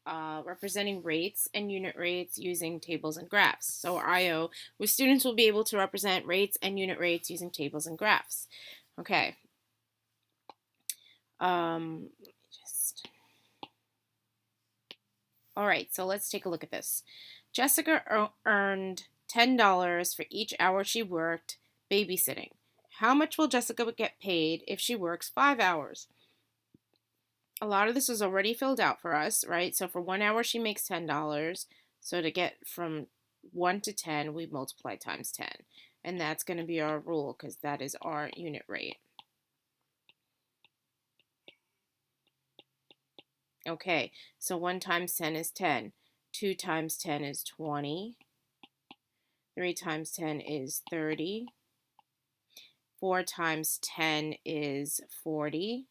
representing rates and unit rates using tables and graphs. So our IO, where students will be able to represent rates and unit rates using tables and graphs. Okay. All right, so let's take a look at this. Jessica earned $10 for each hour she worked babysitting. How much will Jessica get paid if she works 5 hours? A lot of this is already filled out for us, right? So for 1 hour, she makes $10. So to get from 1 to 10, we multiply times 10. And that's going to be our rule because that is our unit rate. Okay, so 1 times 10 is 10. 2 times 10 is 20. 3 times 10 is 30. 4 times 10 is 40.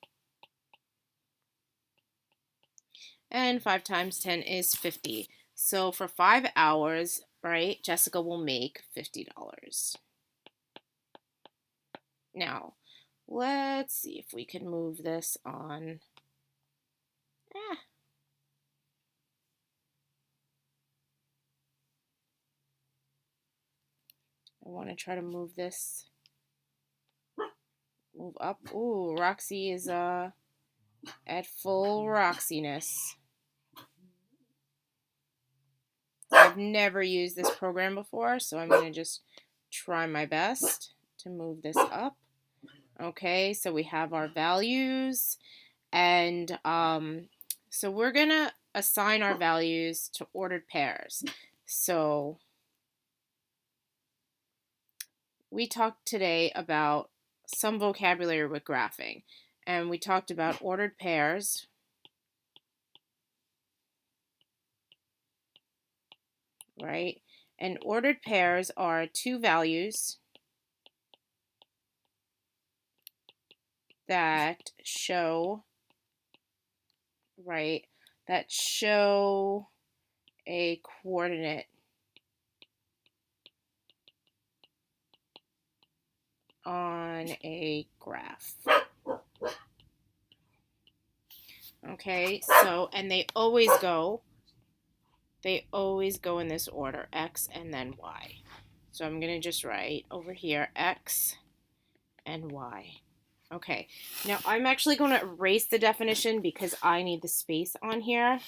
And 5 times 10 is 50. So for 5 hours, right, Jessica will make $50. Now, let's see if we can move this on. I want to try to move this. Move up. Ooh, Roxy is at full Roxiness. I've never used this program before, so I'm going to just try my best to move this up. Okay, so we have our values, and so we're going to assign our values to ordered pairs. So we talked today about some vocabulary with graphing, and we talked about ordered pairs, right? And ordered pairs are two values that show, right, that show a coordinate on a graph. Okay, so, and they always go in this order, X and then Y. So I'm going to just write over here, X and Y. Okay, now I'm actually going to erase the definition because I need the space on here.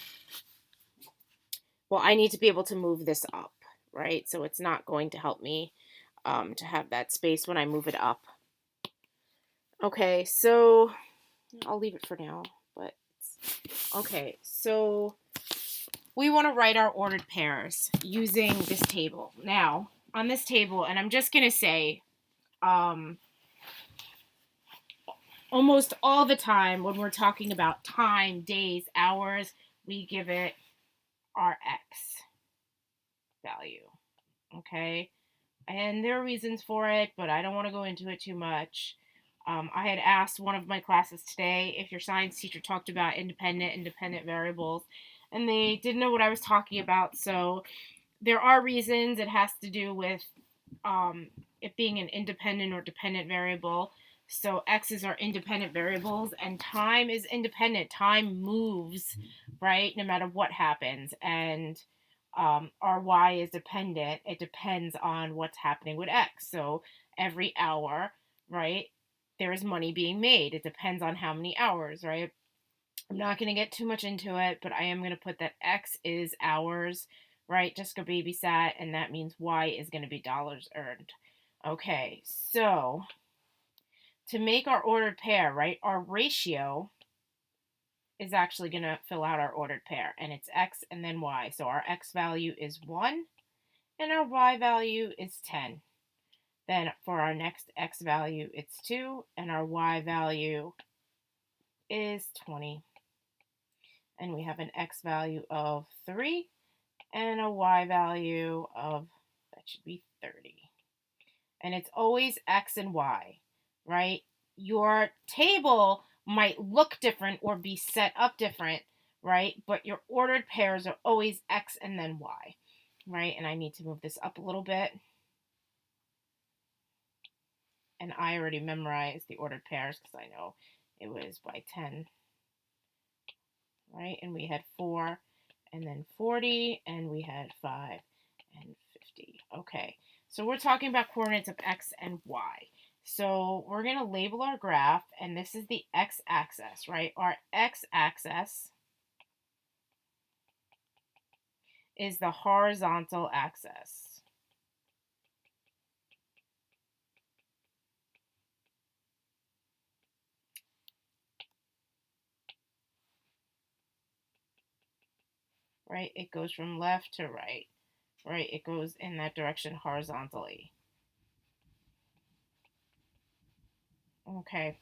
Well, I need to be able to move this up, right? So it's not going to help me to have that space when I move it up. Okay, so I'll leave it for now, but okay, so we want to write our ordered pairs using this table. Now, on this table, and I'm just going to say, almost all the time when we're talking about time, days, hours, we give it our X value, okay? And there are reasons for it, but I don't want to go into it too much. I had asked one of my classes today if your science teacher talked about independent variables, and they didn't know what I was talking about. So there are reasons. It has to do with it being an independent or dependent variable. So x's are independent variables, and time is independent. Time moves, right, no matter what happens. And our y is dependent. It depends on what's happening with x. So every hour, right, there is money being made. It depends on how many hours, right? I'm not going to get too much into it, but I am going to put that x is hours, right? Jessica babysat, and that means y is going to be dollars earned. Okay, so to make our ordered pair, right, our ratio is actually going to fill out our ordered pair, and it's x and then y. So our x value is 1, and our y value is 10. Then for our next x value, it's 2, and our y value is 20. And we have an x value of 3, and a y value of, that should be 30. And it's always x and y, right? Your table might look different or be set up different, right? But your ordered pairs are always x and then y, right? And I need to move this up a little bit. And I already memorized the ordered pairs because I know it was by 10, right? And we had 4 and then 40, and we had 5 and 50. Okay, so we're talking about coordinates of x and y. So we're going to label our graph, and this is the x-axis, right? Our x-axis is the horizontal axis. Right? It goes from left to right. Right? It goes in that direction horizontally. Okay.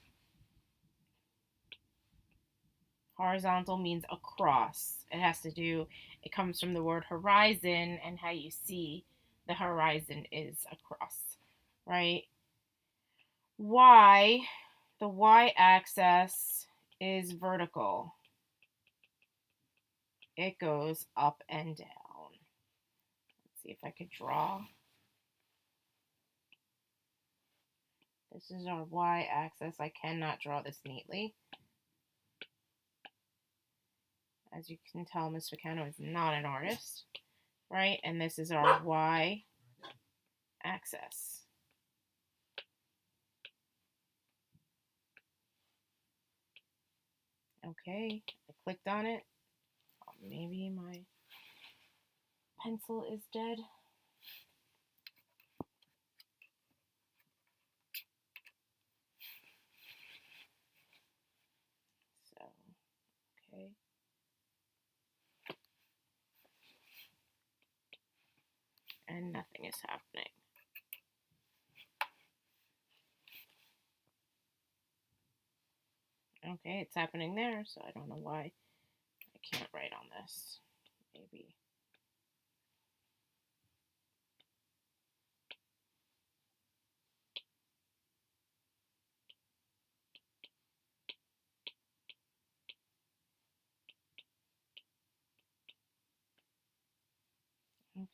Horizontal means across. It comes from the word horizon, and how you see the horizon is across, right? Y, the y-axis is vertical. It goes up and down. Let's see if I could draw. This is our y-axis. I cannot draw this neatly. As you can tell, Miss Ficano is not an artist, right? And this is our y-axis. Okay, I clicked on it. Maybe my pencil is dead. So, okay. And nothing is happening. Okay, it's happening there, so I don't know why I can't write on this. Maybe.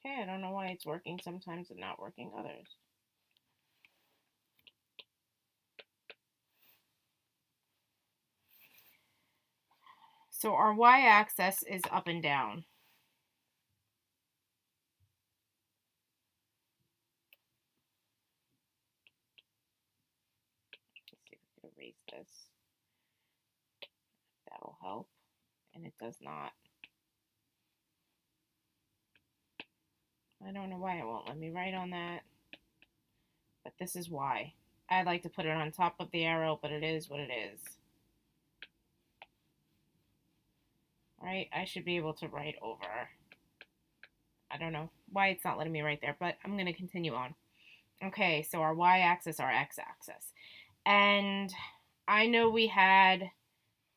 Okay, I don't know why it's working sometimes and not working others. So our y-axis is up and down. Let's see if we can erase this. That'll help. And it does not. I don't know why it won't let me write on that. But this is why. I'd like to put it on top of the arrow, but it is what it is. Right? I should be able to write over. I don't know why it's not letting me write there, but I'm going to continue on. Okay, so our y-axis, our x-axis. And I know we had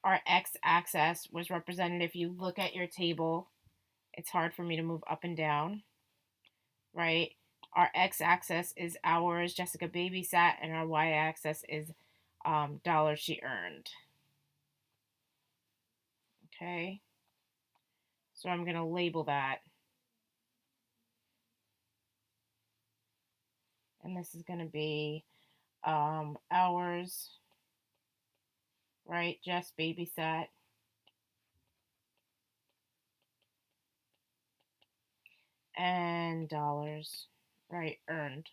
our x-axis was represented. If you look at your table, it's hard for me to move up and down, right? Our x-axis is hours Jessica babysat, and our y-axis is dollars she earned. Okay, so I'm going to label that. And this is going to be hours, right? Just babysat. And dollars, right? Earned.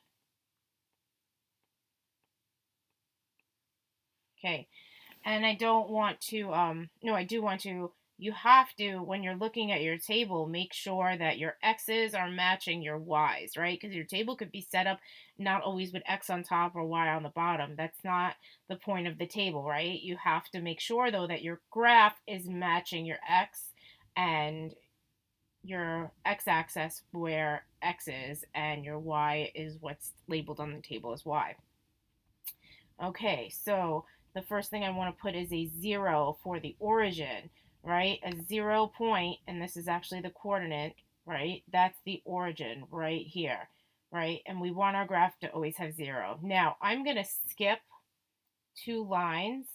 Okay. And I don't want to, no, I do want to, you have to, when you're looking at your table, make sure that your X's are matching your Y's, right? Because your table could be set up not always with X on top or Y on the bottom. That's not the point of the table, right? You have to make sure, though, that your graph is matching your X and your x-axis where X is, and your Y is what's labeled on the table as Y. Okay, so the first thing I want to put is a 0 for the origin, right? A 0 point, and this is actually the coordinate, right? That's the origin right here, right? And we want our graph to always have 0. Now, I'm going to skip 2 lines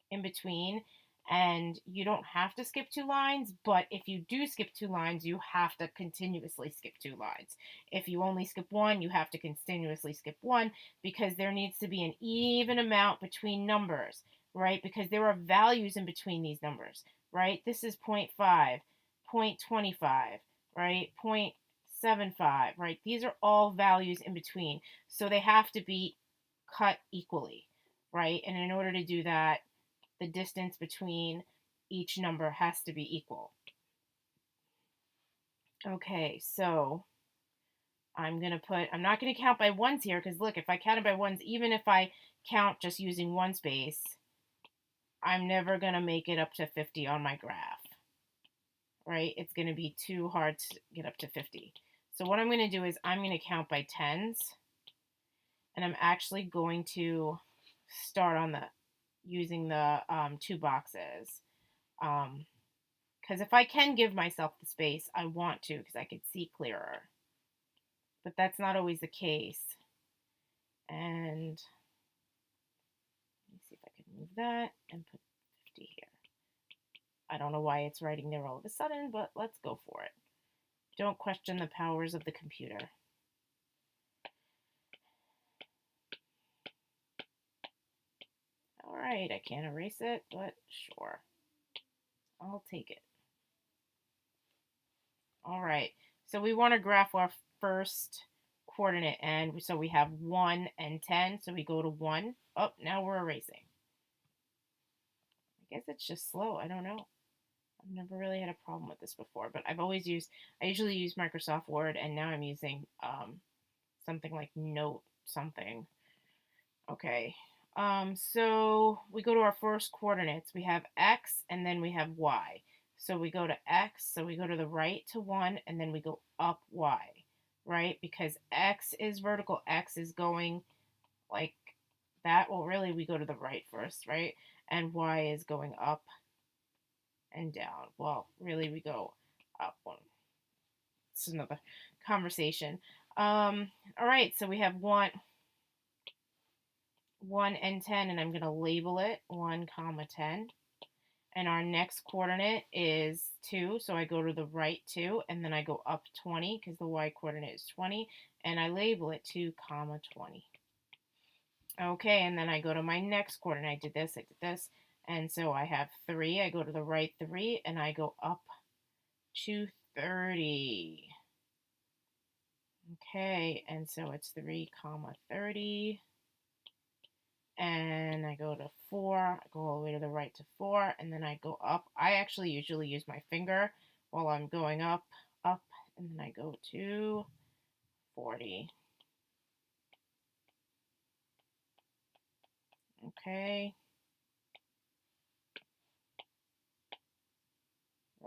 in between, and you don't have to skip 2 lines, but if you do skip 2 lines, you have to continuously skip 2 lines. If you only skip 1, you have to continuously skip 1, because there needs to be an even amount between numbers, right? Because there are values in between these numbers, right? This is 0.5, 0.25, right? 0.75, right? These are all values in between. So they have to be cut equally, right? And in order to do that, the distance between each number has to be equal. Okay, so I'm not going to count by ones here because look, if I counted by ones, even if I count just using one space, I'm never going to make it up to 50 on my graph, right? It's going to be too hard to get up to 50. So what I'm going to do is I'm going to count by tens, and I'm actually going to start on using the two boxes. Because if I can give myself the space, I want to because I can see clearer. But that's not always the case. And let me see if I can move that and put 50 here. I don't know why it's writing there all of a sudden, but let's go for it. Don't question the powers of the computer. All right, I can't erase it, but sure. I'll take it. All right, so we want to graph our first coordinate, and so we have 1 and 10, so we go to 1. Oh, now we're erasing. I guess it's just slow. I don't know. I've never really had a problem with this before, but I usually use Microsoft Word, and now I'm using something like Note something. Okay, so we go to our first coordinates. We have X, and then we have Y. So we go to X, so we go to the right to 1, and then we go up Y, right? Because X is vertical, X is going like that. Well, really, we go to the right first, right? And Y is going up and down. Well, really, we go up one. It's another conversation. All right, so we have 1 and 10, and I'm going to label it 1, 10. And our next coordinate is 2, so I go to the right 2, and then I go up 20 because the y coordinate is 20, and I label it 2, 20. Okay, and then I go to my next coordinate. I did this, and so I have 3. I go to the right 3, and I go up to 30. Okay, and so it's 3, 30. And I go to 4, I go all the way to the right to 4, and then I go up. I actually usually use my finger while I'm going up, and then I go to 40. Okay.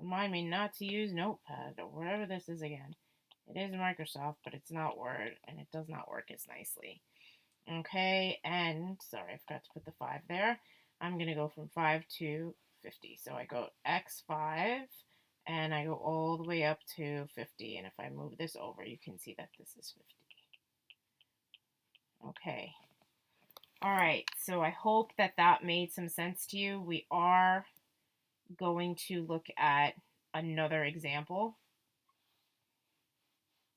Remind me not to use Notepad or whatever this is again. It is Microsoft, but it's not Word, and it does not work as nicely. Okay, and sorry, I forgot to put the 5 there. I'm going to go from 5 to 50. So I go X5, and I go all the way up to 50. And if I move this over, you can see that this is 50. Okay. All right, so I hope that that made some sense to you. We are going to look at another example.